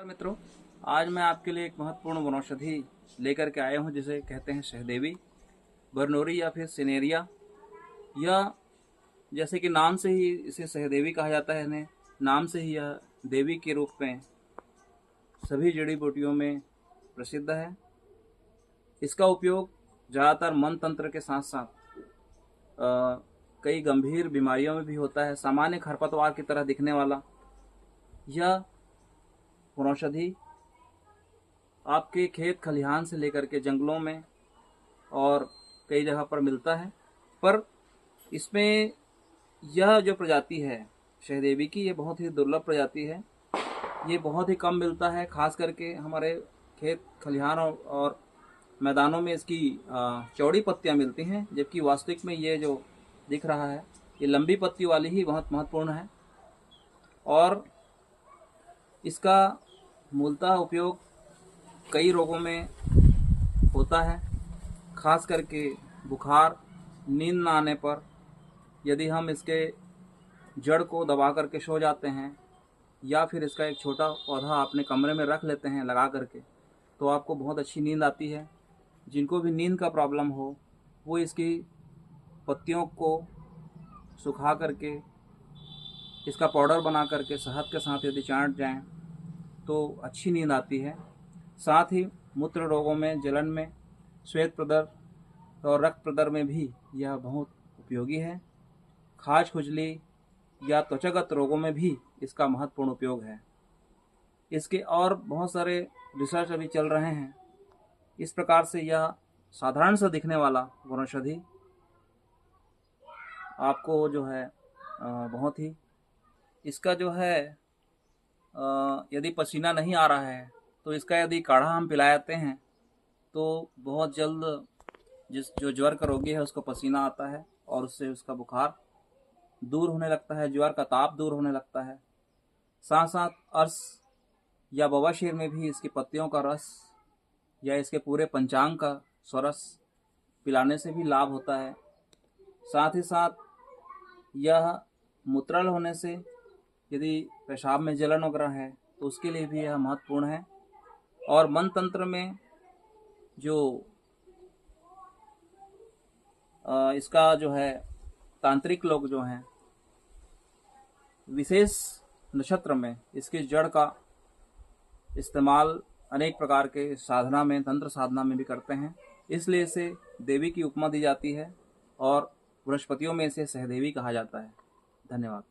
मित्रों, आज मैं आपके लिए एक महत्वपूर्ण वनौषधि लेकर के आया हूं जिसे कहते हैं सहदेवी, बरनोरी या फिर सिनेरिया। यह जैसे कि नाम से ही इसे सहदेवी कहा जाता है, इन्हें नाम से ही यह देवी के रूप में सभी जड़ी बूटियों में प्रसिद्ध है। इसका उपयोग ज़्यादातर मन तंत्र के साथ साथ कई गंभीर बीमारियों में भी होता है। सामान्य खरपतवार की तरह दिखने वाला यह वनौषधि आपके खेत खलिहान से लेकर के जंगलों में और कई जगह पर मिलता है, पर इसमें यह जो प्रजाति है सहदेवी की, ये बहुत ही दुर्लभ प्रजाति है। ये बहुत ही कम मिलता है, खास करके हमारे खेत खलिहान और मैदानों में इसकी चौड़ी पत्तियां मिलती हैं, जबकि वास्तविक में ये जो दिख रहा है ये लंबी पत्ती वाली ही बहुत महत्वपूर्ण है। और इसका मूलतः उपयोग कई रोगों में होता है, खास करके बुखार, नींद न आने पर यदि हम इसके जड़ को दबा करके सो जाते हैं या फिर इसका एक छोटा पौधा अपने कमरे में रख लेते हैं लगा करके, तो आपको बहुत अच्छी नींद आती है। जिनको भी नींद का प्रॉब्लम हो वो इसकी पत्तियों को सुखा करके इसका पाउडर बना करके शहद के साथ यदि चाट जाएं तो अच्छी नींद आती है। साथ ही मूत्र रोगों में, जलन में, श्वेत प्रदर और रक्त प्रदर में भी यह बहुत उपयोगी है। खाज खुजली या त्वचागत रोगों में भी इसका महत्वपूर्ण उपयोग है। इसके और बहुत सारे रिसर्च अभी चल रहे हैं। इस प्रकार से यह साधारण सा दिखने वाला वनौषधि आपको जो है बहुत ही, इसका जो है यदि पसीना नहीं आ रहा है तो इसका यदि काढ़ा हम पिलाते हैं तो बहुत जल्द जो ज्वर का रोगी है उसको पसीना आता है और उससे उसका बुखार दूर होने लगता है, ज्वर का ताप दूर होने लगता है। साथ साथ अर्श या बवासीर में भी इसकी पत्तियों का रस या इसके पूरे पंचांग का स्वरस पिलाने से भी लाभ होता है। साथ ही साथ यह मूत्रल होने से, यदि पेशाब में जलन वगैरह है तो उसके लिए भी यह महत्वपूर्ण है। और मन तंत्र में जो इसका जो है तांत्रिक लोग जो हैं विशेष नक्षत्र में इसकी जड़ का इस्तेमाल अनेक प्रकार के साधना में, तंत्र साधना में भी करते हैं, इसलिए इसे देवी की उपमा दी जाती है और वनस्पतियों में इसे सहदेवी कहा जाता है। धन्यवाद।